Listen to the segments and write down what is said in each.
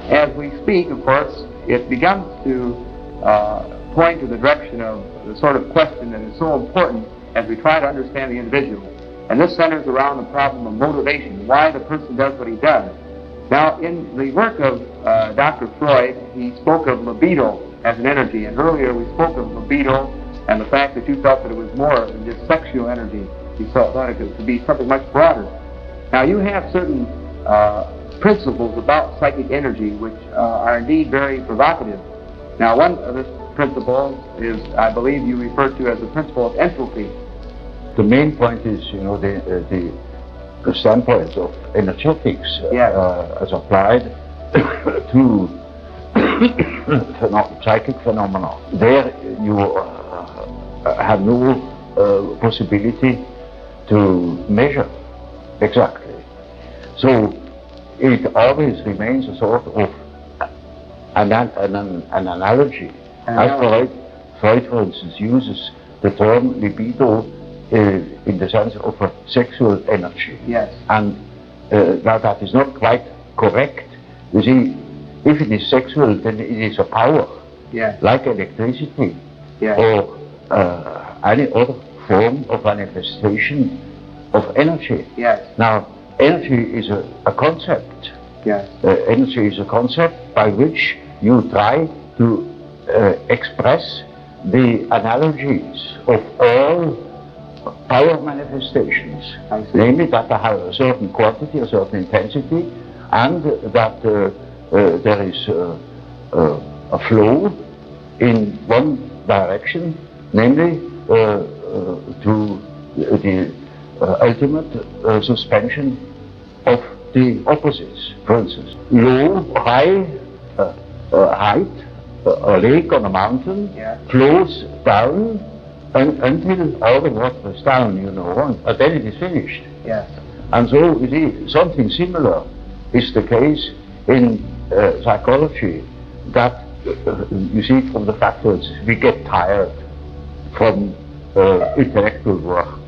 As we speak, of course, it begins to point to the direction of the sort of question that is so important as we try to understand the individual. And this centers around the problem of motivation, why the person does what he does. Now, in the work of Dr. Freud, he spoke of libido as an energy, and earlier we spoke of libido and the fact that you felt that it was more than just sexual energy. You thought it could be something much broader. Now, you have certain principles about psychic energy which are indeed very provocative. Now, one of this principle is, I believe you refer to as the principle of entropy. The main point is, the standpoint of energetics as applied to psychic phenomena. There you have no possibility to measure exactly. So it always remains a sort of an analogy. As Freud, for instance, uses the term libido in the sense of a sexual energy. Yes. And now that is not quite correct. You see, if it is sexual, then it is a power, like electricity, or any other form of manifestation of energy. Yes. Now, energy is a concept. Yes. Energy is a concept by which you try to express the analogies of all power manifestations, namely that they have a certain quantity, a certain intensity, and that there is a flow in one direction, namely to the ultimate suspension of the opposites. For instance, low, high, height, a lake on a mountain flows down until all the water is down, and then it is finished. Yes. And so you see, something similar is the case in psychology, that you see from the fact that we get tired from intellectual work,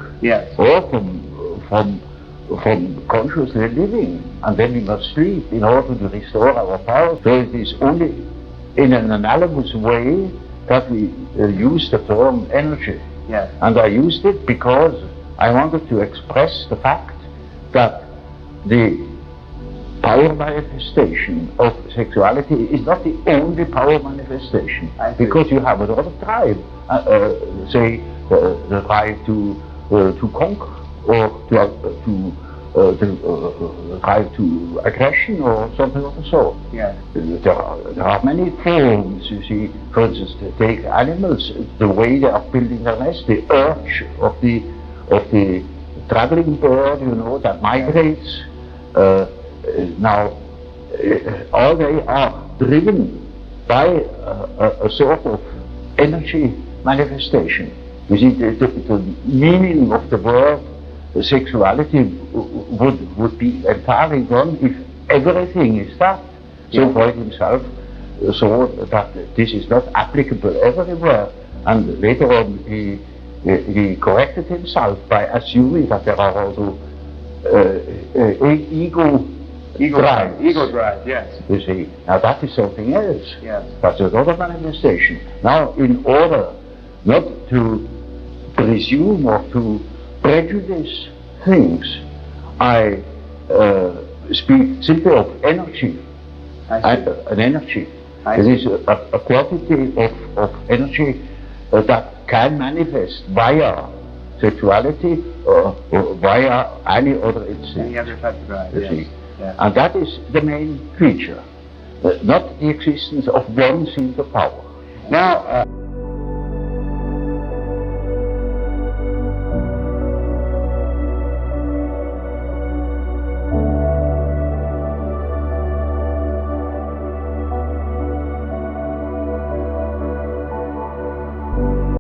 or from consciously living, and then we must sleep in order to restore our power. So it is only in an analogous way that we use the term energy. Yes. And I used it because I wanted to express the fact that the power manifestation of sexuality is not the only power manifestation, because you have another drive, say the drive to conquer, or to drive to aggression or something of the sort. Yes. There are many forms, you see. For instance, take animals, the way they are building their nest, the urge of the traveling bird, that migrates. Now, all they are driven by a sort of energy manifestation. You see, the meaning of the word sexuality would be entirely gone if everything is that. So Freud himself saw that this is not applicable everywhere, and later on he corrected himself by assuming that there are also ego drives, yes. You see, now that is something else. Yes. That's another manifestation. Now, in order not to presume or to prejudice things, I speak simply of energy. An energy. It is a quantity of energy that can manifest via sexuality or via any other instinct. Any other type of drive, yes. And that is the main feature, not the existence of one single power. Now,